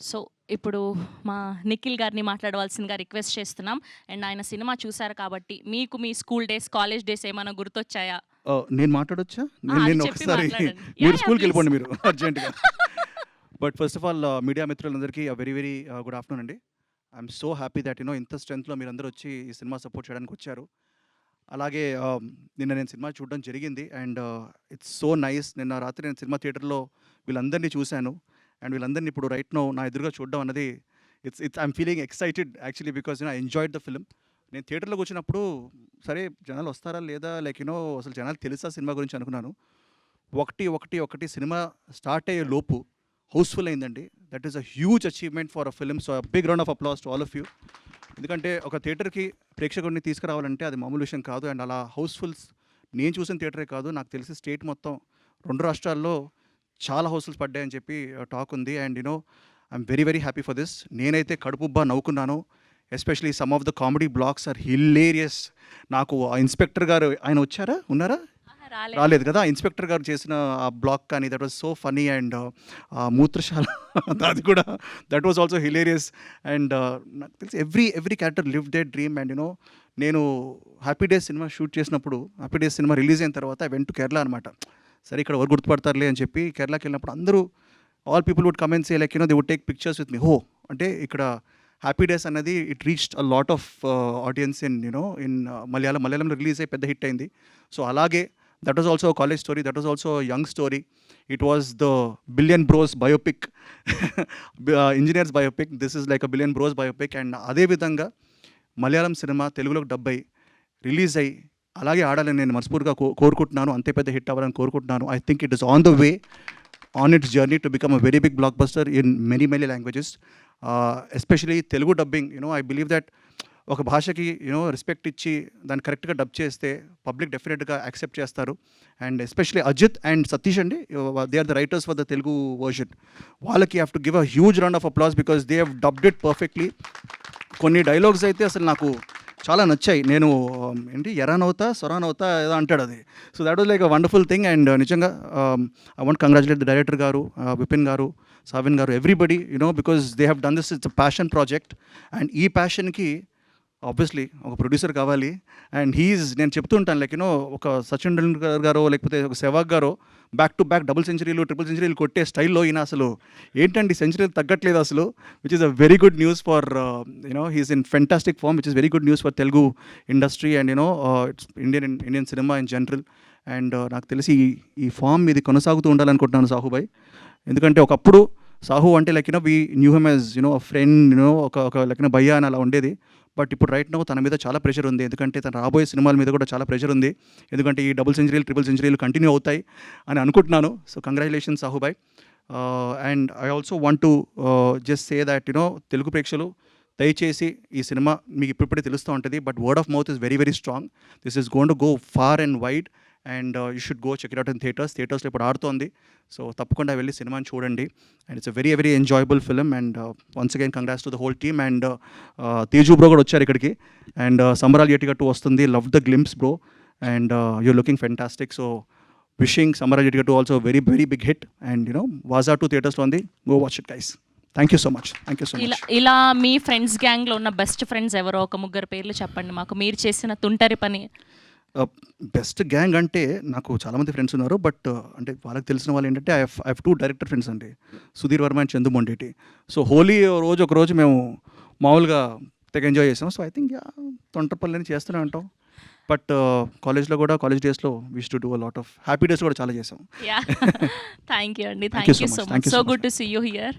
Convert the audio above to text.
So, ఇప్పుడు మా నిఖిల్ గారిని మాట్లాడవలసిందిగా రిక్వెస్ట్ చేస్తున్నాం. అండ్ ఆయన సినిమా చూసారు కాబట్టి, మీకు మీ స్కూల్ డేస్, కాలేజ్ డేస్ ఏమైనా గుర్తొచ్చాయా? నేను మాట్లాడొచ్చా? అది నేను చెప్పి ఒకసారి మాట్లాడండి. మీరు యాహ్! ప్లీజ్. స్కూల్‌కెళ్ళిపోండి మీరు అర్జెంట్‌గా. But first of all media మిత్రులందరికీ వెరీ వెరీ గుడ్ ఆఫ్టర్‌నూన్ అండి. ఐయామ్ సో హ్యాపీ థట్ ఇంత స్ట్రెంగ్త్‌లో మీరందరూ వచ్చి ఈ సినిమా సపోర్ట్ చేయడానికి వచ్చారు. అలాగే నిన్న నేను సినిమా చూడడం జరిగింది. And it's so nice. నిన్న రాత్రి నేను సినిమా థియేటర్‌లో వీళ్ళందరినీ చూశాను. అండ్ వీళ్ళందరినీ ఇప్పుడు రైట్ నౌ నా ఎదురుగా చూడడం అన్నది it's I'm feeling excited actually because I enjoyed the film. నేను థియేటర్‌లోకి వచ్చినప్పుడు సరే జనాలు వస్తారా లేదా లైక్ అసలు జనాలకు తెలుసా సినిమా గురించి అనుకున్నాను. ఒకటి సినిమా స్టార్ట్ అయ్యే లోపు హౌస్‌ఫుల్ అయిందండి. That is a huge achievement for a film. So big round of applause to all of you. ఎందుకంటే ఒక థియేటర్‌కి ప్రేక్షకుడిని తీసుకురావాలంటే అది మామూలు విషయం కాదు. అండ్ అలా హౌస్‌ఫుల్స్ నేను చూసిన థియేటరే కాదు, నాకు తెలిసి స్టేట్ మొత్తం 2 రాష్ట్రాల్లో చాలా హౌస్‌ఫుల్స్ పడ్డాయని చెప్పి టాక్ ఉంది. And I'm very very happy for this. నేనైతే కడుపుబ్బా నవ్వుకున్నాను. Especially some of the comedy blocks are hilarious. నాకు ఆ ఇన్స్పెక్టర్ గారు ఆయన వచ్చారా? ఉన్నారా? ఆహా! రాలేదు. రాలేదు కదా! ఇన్స్పెక్టర్ గారు చేసిన ఆ బ్లాక్ కానీ that was so funny. And మూత్రశాల అది కూడా that was also hilarious. And నాకు తెలిసి every character live their dream. And నేను హ్యాపీ డేస్ సినిమా షూట్ చేసినప్పుడు, హ్యాపీ డేస్ సినిమా రిలీజ్ అయిన తర్వాత ఐ వెంట్ టు కేరళ అనమాట. సరే ఇక్కడ ఎవరు గుర్తుపడతారులే అని చెప్పి కేరళకి వెళ్ళినప్పుడు అందరూ all people would come and say like they would take pictures with me. అంటే ఇక్కడ హ్యాపీ డేస్ అన్నది it reached a lot of audience in మలయాళంలో రిలీజ్ అయ్యి పెద్ద హిట్ అయింది. సో అలాగే that was also college story, that was also young story. It was the billion bros biopic, engineers biopic. This is like a billion bros biopic. And అదేవిధంగా Malayalam cinema తెలుగులోకి dub అయ్యి release అయ్యి అలాగే ఆడాలని నేను మనస్ఫూర్తిగా కోరుకుంటున్నాను. అంతే పెద్ద హిట్ అవ్వాలని కోరుకుంటున్నాను. I think it is on the way, on its journey to become a very big blockbuster in many languages. Especially Telugu dubbing. I believe that ఒక భాషకి రెస్పెక్ట్ ఇచ్చి దాన్ని కరెక్ట్గా డబ్ చేస్తే పబ్లిక్ డెఫినెట్గా యాక్సెప్ట్ చేస్తారు. And especially Ajith and Satish అండి, they are the writers for the Telugu version. వాళ్ళకి have to give a huge round of applause because they have dubbed it perfectly. కొన్ని డైలాగ్స్ అయితే అసలు నాకు చాలా నచ్చాయి. నేను ఎరానవుతా సొరానవుతా ఏదో అంటాడు అది. So that was like a wonderful thing. And నిజంగా I want congratulate the director గారు, విపిన్ గారు, సావిన్ గారు, everybody because they have done this. It's a passion project. And ఈ ప్యాషన్కి ఆబ్వియస్లీ ఒక ప్రొడ్యూసర్ కావాలి. అండ్ నేను చెప్తూ ఉంటాను లైక్ ఒక సచిన్ టెండూల్కర్ గారో లేకపోతే ఒక సెవాగ్ గారో బ్యాక్ టు బ్యాక్ డబుల్ సెంచరీలు, ట్రిపుల్ సెంచరీలు కొట్టే స్టైల్లో ఈయన అసలు ఏంటండి సెంచరీలు తగ్గట్లేదు అసలు, which is a very good news for he's in fantastic form, which is very good news for Telugu industry and its Indian cinema in general. And నాకు తెలిసి ఈ ఫామ్ ఇది కొనసాగుతూ ఉండాలనుకుంటున్నాను సాహుబాయ్. ఎందుకంటే ఒకప్పుడు సాహు అంటే like we knew him as a friend, ఒక లైక్ భయ్యా అని అలా ఉండేది. బట్ ఇప్పుడు రైట్ నౌ తన మీద చాలా ప్రెషర్ ఉంది. ఎందుకంటే తన రాబోయే సినిమాల మీద కూడా చాలా ప్రెషర్ ఉంది. ఎందుకంటే ఈ డబుల్ సెంచరీలు, ట్రిపుల్ సెంచరీలు కంటిన్యూ అవుతాయి అని అనుకుంటున్నాను. సో కంగ్రాచులేషన్స్ సాహుబాయ్. And I also want to just say that Telugu ప్రేక్షకులు దయచేసి ఈ సినిమా మీకు ఇప్పుడిప్పుడే తెలుస్తూ ఉంటుంది. But word of mouth is very very strong. This is gonna go far and wide. And you should go check it out in థియేటర్స్లో ఇప్పుడు ఆడుతోంది. సో తప్పకుండా వెళ్ళి సినిమాని చూడండి. And it's a very very enjoyable film. And once again congrats to the whole team. And Teju bro కూడా వచ్చారు ఇక్కడికి. అండ్ సంబరాలు ఎటిగట్టు వస్తుంది, love the glimpse bro. And you're looking fantastic. So wishing సంబరాలు ఎటిగట్టు also very very big hit. And వాజా 2 థియేటర్స్లో ఉంది. Go watch it guys. Thank you so much. ఇలా మీ ఫ్రెండ్స్ గ్యాంగ్లో ఉన్న బెస్ట్ ఫ్రెండ్స్ ఎవరో ఒక ముగ్గురు పేర్లు చెప్పండి మాకు, మీరు చేసిన తుంటరి పని. బెస్ట్ గ్యాంగ్ అంటే నాకు చాలామంది ఫ్రెండ్స్ ఉన్నారు. బట్ అంటే వాళ్ళకి తెలిసిన వాళ్ళు ఏంటంటే ఐ హ్యావ్ 2 డైరెక్టర్ ఫ్రెండ్స్ అండి, సుధీర్ వర్మ అండ్ చందు మొండేటి. సో హోలీ ఒకరోజు మేము మామూలుగా తెగ ఎంజాయ్ చేసాం. సో ఐ థింక్ తొంటపల్లి అని చేస్తూనే ఉంటాం. బట్ కాలేజ్లో కూడా కాలేజ్ డేస్లో wish to do a lot of happy days కూడా చాలా చేసాం. థ్యాంక్ యూ అండి. Thank you thank you so so much. Much. Thank you so so good much. To see you here.